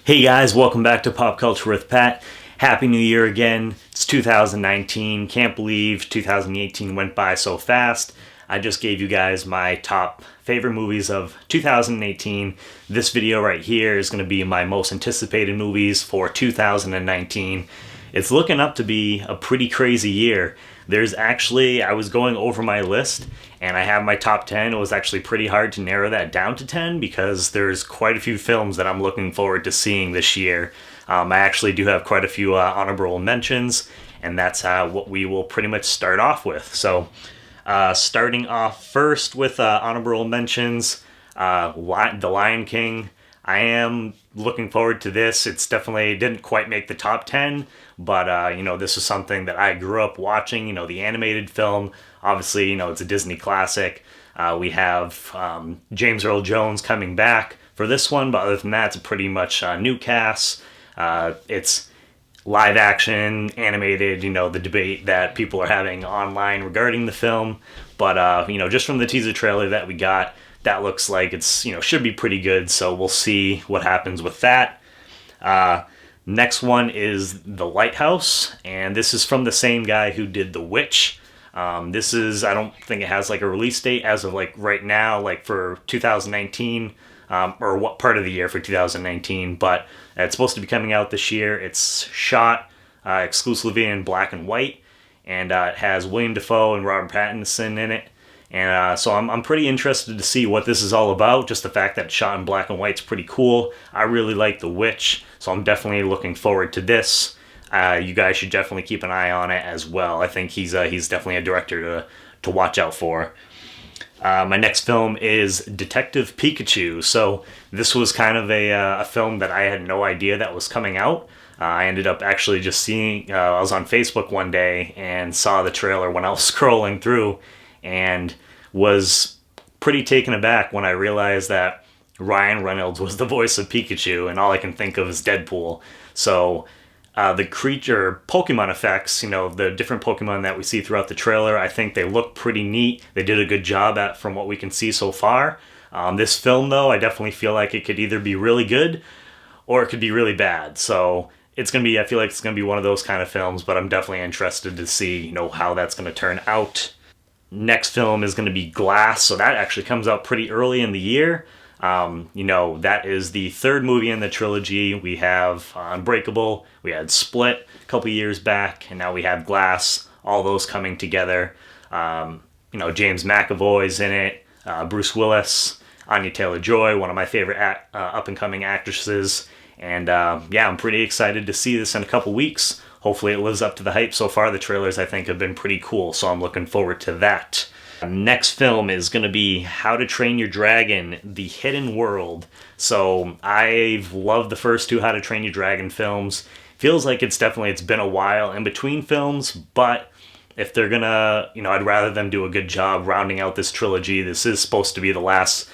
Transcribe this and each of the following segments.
Hey guys, welcome back to Pop Culture with Pat. Happy New Year again. It's 2019. Can't believe 2018 went by so fast. I just gave you guys my top favorite movies of 2018. This video right here is going to be my most anticipated movies for 2019. It's looking up to be a pretty crazy year. I was going over my list and I have my top 10. It was actually pretty hard to narrow that down to 10 because there's quite a few films that I'm looking forward to seeing this year. I actually do have quite a few honorable mentions, and that's what we will pretty much start off with. So, starting off first with honorable mentions, The Lion King. I am looking forward to this. It's definitely didn't quite make the top 10, but this is something that I grew up watching. The animated film. Obviously, it's a Disney classic. We have James Earl Jones coming back for this one, but other than that, it's a pretty much new cast. It's live action, animated, the debate that people are having online regarding the film. But, just from the teaser trailer that we got, that looks like it's, should be pretty good. So we'll see what happens with that. Next one is The Lighthouse. And this is from the same guy who did The Witch. I don't think it has like a release date as of like right now, like for 2019. Or what part of the year for 2019, but it's supposed to be coming out this year. It's shot exclusively in black and white, and it has William Dafoe and Robert Pattinson in it. And so I'm pretty interested to see what this is all about. Just the fact that it's shot in black and white is pretty cool. I really like The Witch, so I'm definitely looking forward to this. You guys should definitely keep an eye on it as well. I think he's definitely a director to watch out for. My next film is Detective Pikachu. So this was kind of a film that I had no idea that was coming out. I ended up actually just seeing, I was on Facebook one day and saw the trailer when I was scrolling through and was pretty taken aback when I realized that Ryan Reynolds was the voice of Pikachu, and all I can think of is Deadpool. So the creature Pokemon effects, the different Pokemon that we see throughout the trailer, I think they look pretty neat. They did a good job at from what we can see so far. This film, though, I definitely feel like it could either be really good or it could be really bad. So I feel like it's going to be one of those kind of films, but I'm definitely interested to see, how that's going to turn out. Next film is going to be Glass. So that actually comes out pretty early in the year. That is the third movie in the trilogy. We have Unbreakable, we had Split a couple years back, and now we have Glass, all those coming together. James McAvoy's in it, Bruce Willis, Anya Taylor-Joy, one of my favorite up-and-coming actresses, and I'm pretty excited to see this in a couple weeks. Hopefully it lives up to the hype. So far, the trailers, I think, have been pretty cool, so I'm looking forward to that. Next film is going to be How to Train Your Dragon, The Hidden World. So I've loved the first two How to Train Your Dragon films. Feels like it's been a while in between films, but if they're gonna, I'd rather them do a good job rounding out this trilogy. This is supposed to be the last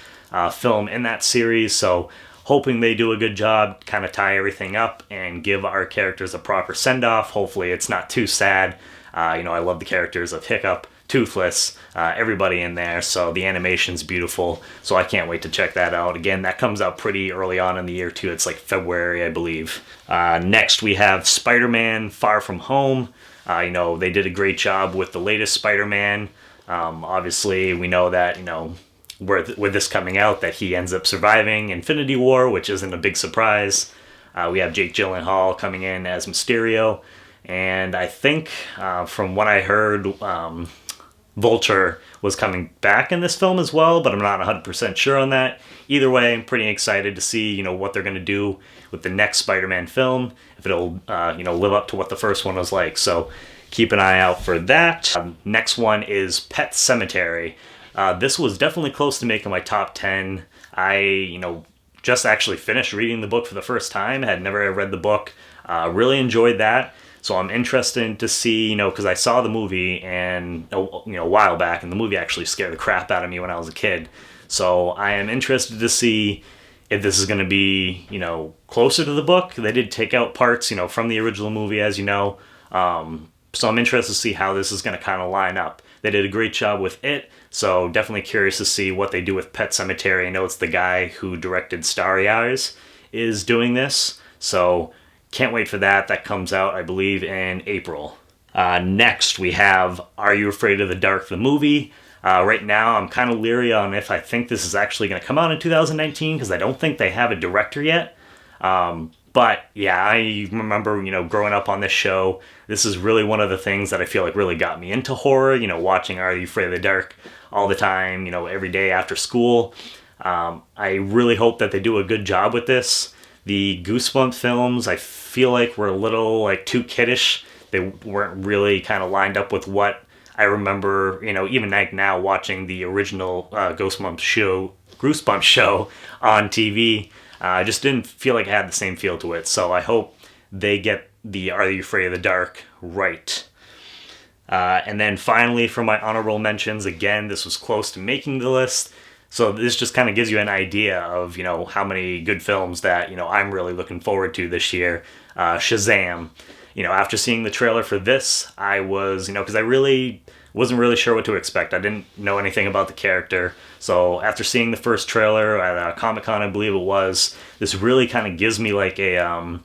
film in that series, so hoping they do a good job, kind of tie everything up and give our characters a proper send-off. Hopefully it's not too sad. I love the characters of Hiccup, Toothless, everybody in there, so the animation's beautiful, so I can't wait to check that out. Again, that comes out pretty early on in the year too. It's like February, I believe. Next we have Spider-Man Far From Home. They did a great job with the latest Spider-Man. Obviously we know that, with this coming out, that he ends up surviving Infinity War, which isn't a big surprise. We have Jake Gyllenhaal coming in as Mysterio, and I think from what I heard, Vulture was coming back in this film as well, but I'm not 100% sure on that. Either way, I'm pretty excited to see, what they're going to do with the next Spider-Man film, if it'll, live up to what the first one was like. So keep an eye out for that. Next one is Pet Sematary. This was definitely close to making my top 10. I, just actually finished reading the book for the first time. Had never read the book. Really enjoyed that. So I'm interested to see, because I saw the movie and a while back, and the movie actually scared the crap out of me when I was a kid. So I am interested to see if this is going to be, closer to the book. They did take out parts, from the original movie, as you know. So I'm interested to see how this is going to kind of line up. They did a great job with it, so definitely curious to see what they do with Pet Sematary. I know it's the guy who directed Starry Eyes, is doing this. So can't wait for that. That comes out, I believe, in April. Next, we have Are You Afraid of the Dark, the movie. Right now, I'm kind of leery on if I think this is actually going to come out in 2019 because I don't think they have a director yet. But yeah, I remember, growing up on this show, this is really one of the things that I feel like really got me into horror, watching Are You Afraid of the Dark all the time, every day after school. I really hope that they do a good job with this. The Goosebumps films, I feel like were a little like too kiddish. They weren't really kind of lined up with what I remember, even like now watching the original Goosebumps show on TV. I just didn't feel like it had the same feel to it. So I hope they get the Are You Afraid of the Dark right. And then finally, for my honorable mentions, again, this was close to making the list. So this just kind of gives you an idea of, how many good films that, I'm really looking forward to this year. Shazam. After seeing the trailer for this, I was, because I really wasn't really sure what to expect. I didn't know anything about the character. So after seeing the first trailer at Comic-Con, I believe it was, this really kind of gives me like a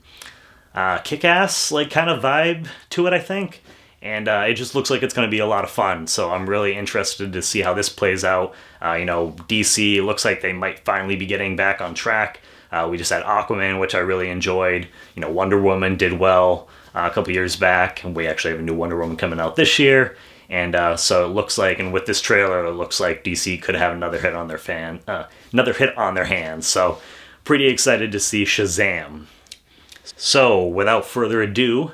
kick-ass like kind of vibe to it, I think. And it just looks like it's going to be a lot of fun. So I'm really interested to see how this plays out. DC, it looks like they might finally be getting back on track. We just had Aquaman, which I really enjoyed. Wonder Woman did well a couple years back. And we actually have a new Wonder Woman coming out this year. And so it looks like, and with this trailer, it looks like DC could have another hit on their hands. So pretty excited to see Shazam. So without further ado,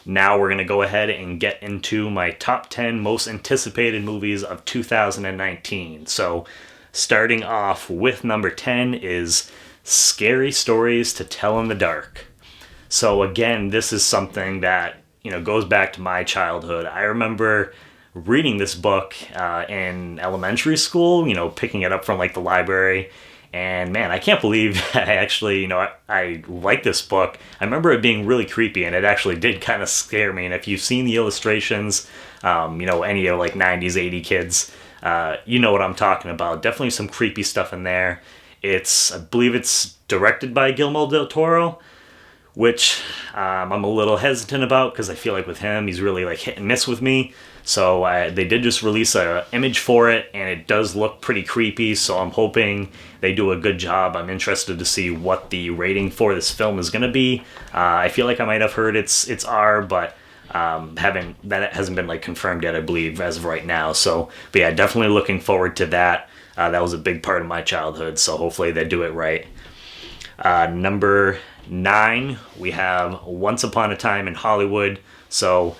now we're going to go ahead and get into my top 10 most anticipated movies of 2019. So starting off with number 10 is Scary Stories to Tell in the Dark. So again, this is something that, goes back to my childhood. I remember reading this book in elementary school, picking it up from like the library. And man, I can't believe I actually, I like this book. I remember it being really creepy, and it actually did kind of scare me. And if you've seen the illustrations, any of like 90s, 80s kids, you know what I'm talking about. Definitely some creepy stuff in there. I believe it's directed by Guillermo del Toro, which I'm a little hesitant about because I feel like with him, he's really like hit and miss with me. So they did just release an image for it, and it does look pretty creepy, so I'm hoping they do a good job. I'm interested to see what the rating for this film is going to be. I feel like I might have heard it's R, but that hasn't been like confirmed yet, I believe, as of right now. So, but yeah, definitely looking forward to that. That was a big part of my childhood, so hopefully they do it right. Number 9, we have Once Upon a Time in Hollywood. So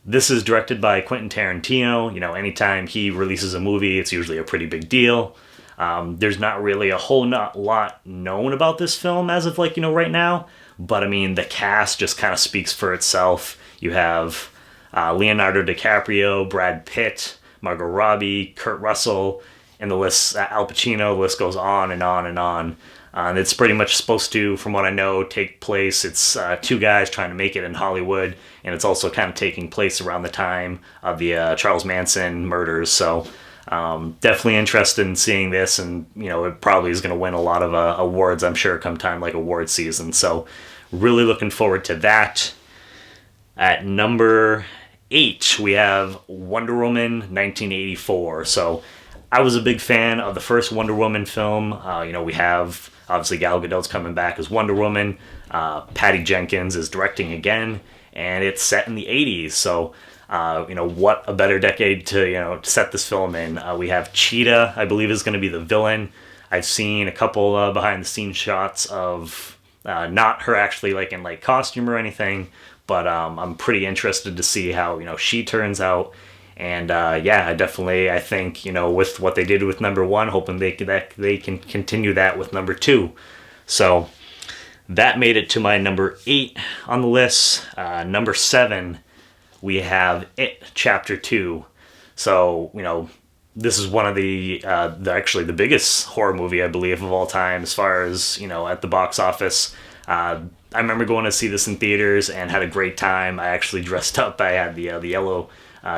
this is directed by Quentin Tarantino. Anytime he releases a movie, it's usually a pretty big deal. There's not really a whole lot known about this film as of right now. But I mean, the cast just kind of speaks for itself. You have Leonardo DiCaprio, Brad Pitt, Margot Robbie, Kurt Russell, and the list, Al Pacino, the list goes on and on and on. And it's pretty much supposed to, from what I know, take place. It's two guys trying to make it in Hollywood, and it's also kind of taking place around the time of the Charles Manson murders. So definitely interested in seeing this, and it probably is going to win a lot of awards, I'm sure, come time like award season. So really looking forward to that. At number 8, we have Wonder Woman 1984. So I was a big fan of the first Wonder Woman film. We have obviously Gal Gadot's coming back as Wonder Woman. Patty Jenkins is directing again, and it's set in the 80s. So, what a better decade to set this film in. We have Cheetah, I believe, is going to be the villain. I've seen a couple behind-the-scenes shots of not her actually in costume or anything, but I'm pretty interested to see how she turns out. And I think with what they did with number 1, hoping they can continue that with number 2. So that made it to my number 8 on the list. Number 7, we have It Chapter 2. So this is one of actually the biggest horror movie I believe of all time as far as at the box office. I remember going to see this in theaters and had a great time. I actually dressed up. I had the yellow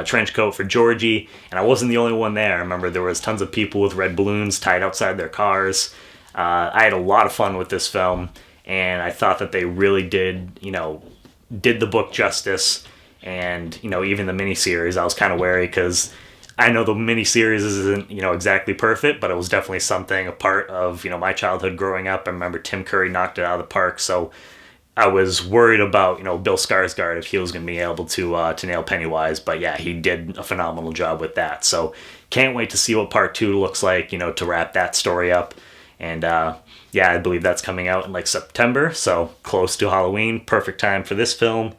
trench coat for Georgie, and I wasn't the only one there. I remember there was tons of people with red balloons tied outside their cars. I had a lot of fun with this film, and I thought that they really did the book justice. And even the miniseries, I was kind of wary because I know the miniseries isn't exactly perfect, but it was definitely something a part of my childhood growing up. I remember Tim Curry knocked it out of the park, so I was worried about Bill Skarsgård if he was going to be able to nail Pennywise, but yeah, he did a phenomenal job with that. So can't wait to see what part two looks like, to wrap that story up. And yeah, I believe that's coming out in like September, so close to Halloween. Perfect time for this film.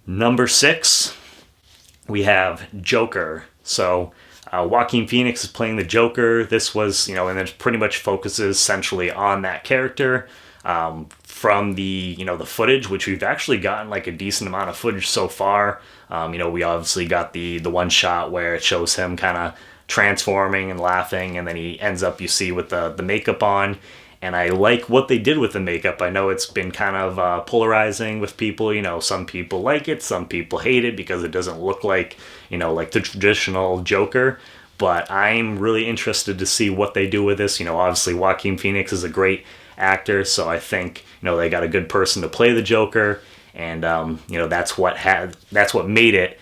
Number 6, we have Joker. So Joaquin Phoenix is playing the Joker. This was, and it pretty much focuses centrally on that character. From the footage, which we've actually gotten like a decent amount of footage so far. We obviously got the one shot where it shows him kind of transforming and laughing, and then he ends up, you see, with the makeup on. And I like what they did with the makeup. I know it's been kind of polarizing with people. Some people like it, some people hate it because it doesn't look like like the traditional Joker. But I'm really interested to see what they do with this. Obviously Joaquin Phoenix is a great actor, so I think they got a good person to play the Joker, and that's what made it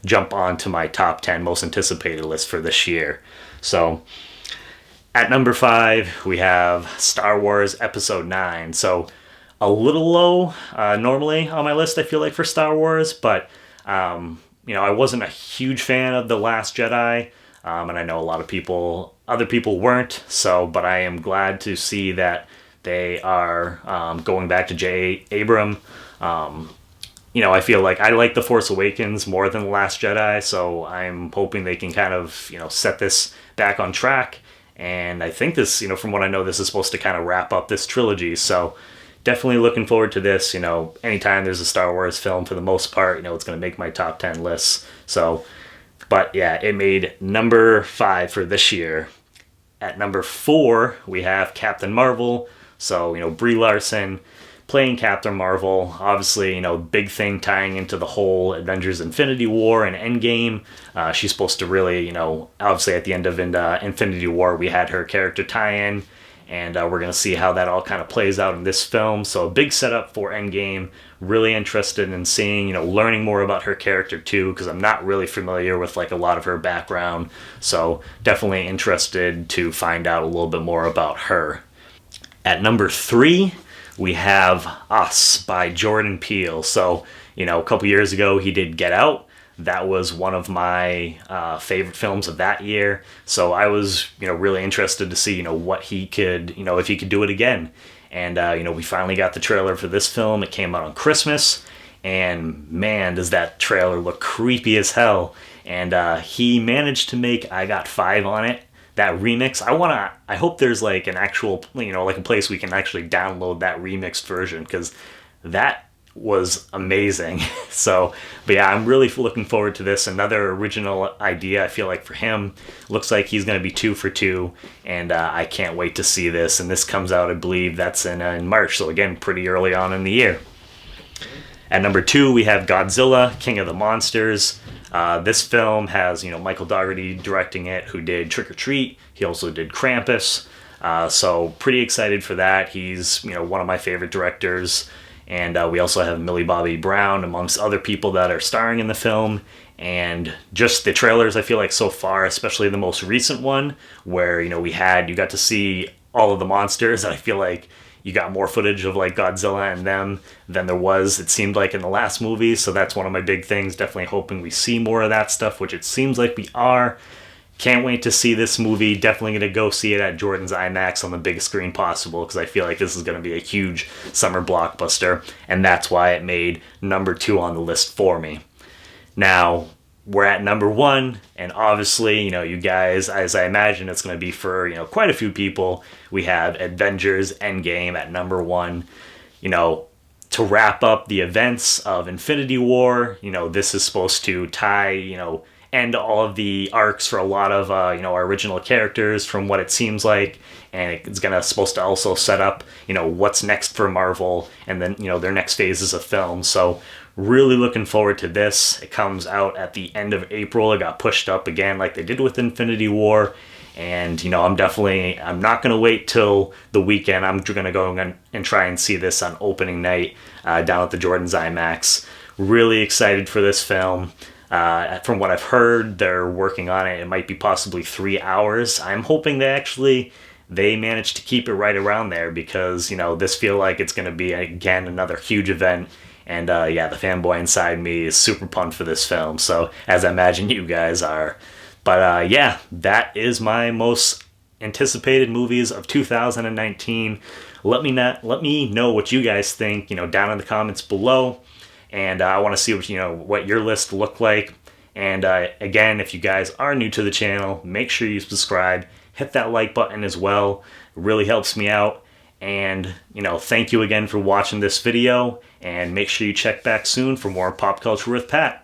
jump onto my top 10 most anticipated list for this year. So at number 5 we have Star Wars Episode 9. So a little low normally on my list, I feel like, for Star Wars, but I wasn't a huge fan of The Last Jedi. And I know a lot of other people weren't, but I am glad to see that they are going back to J. Abram. I feel like I like The Force Awakens more than The Last Jedi, so I'm hoping they can kind of, set this back on track. And I think this, from what I know, this is supposed to kind of wrap up this trilogy, so definitely looking forward to this. Anytime there's a Star Wars film, for the most part, it's going to make my top 10 lists. So, but yeah, it made number 5 for this year. At number 4, we have Captain Marvel. So, Brie Larson playing Captain Marvel. Obviously, big thing tying into the whole Avengers Infinity War and Endgame. She's supposed to really, obviously at the end of Infinity War, we had her character tie-in. And we're going to see how that all kind of plays out in this film. So a big setup for Endgame. Really interested in seeing, learning more about her character too, because I'm not really familiar with like a lot of her background. So definitely interested to find out a little bit more about her. At number 3, we have Us by Jordan Peele. So, a couple years ago he did Get Out. That was one of my favorite films of that year. So I was, really interested to see, what he could, if he could do it again. And, we finally got the trailer for this film. It came out on Christmas. And man, does that trailer look creepy as hell. And he managed to make I Got 5 on it. That remix, I hope there's like an actual, like a place we can actually download that remixed version, because that was amazing. So, but yeah, I'm really looking forward to this. Another original idea, I feel like, for him. Looks like he's going to be 2 for 2, and I can't wait to see this. And this comes out, I believe, that's in March, so again, pretty early on in the year. At number 2, we have Godzilla, King of the Monsters. This film has, Michael Dougherty directing it, who did Trick or Treat. He also did Krampus. So pretty excited for that. He's, one of my favorite directors. And we also have Millie Bobby Brown, amongst other people that are starring in the film. And just the trailers, I feel like so far, especially the most recent one, where, you got to see all of the monsters. I feel like you got more footage of like Godzilla and them than there was, it seemed like, in the last movie. So that's one of my big things. Definitely hoping we see more of that stuff, which it seems like we are. Can't wait to see this movie. Definitely going to go see it at Jordan's IMAX on the biggest screen possible, because I feel like this is going to be a huge summer blockbuster. And that's why it made number 2 on the list for me. Now, we're at number 1, and obviously, you guys, as I imagine it's going to be for, quite a few people, we have Avengers Endgame at number 1. To wrap up the events of Infinity War, this is supposed to tie, end all of the arcs for a lot of, our original characters, from what it seems like, and it's supposed to also set up, what's next for Marvel, and then, their next phases of film. So really looking forward to this. It comes out at the end of April. It got pushed up again like they did with Infinity War. And, I'm not going to wait till the weekend. I'm going to go and try and see this on opening night down at the Jordan's IMAX. Really excited for this film. From what I've heard, they're working on it. It might be possibly 3 hours. I'm hoping they manage to keep it right around there because, this feel like it's going to be, again, another huge event. And yeah, the fanboy inside me is super pumped for this film. So, as I imagine you guys are. But yeah, that is my most anticipated movies of 2019. Let me know what you guys think, down in the comments below. And I want to see what your list looked like. And again, if you guys are new to the channel, make sure you subscribe. Hit that like button as well. It really helps me out. And, thank you again for watching this video. And make sure you check back soon for more Pop Culture with Pat.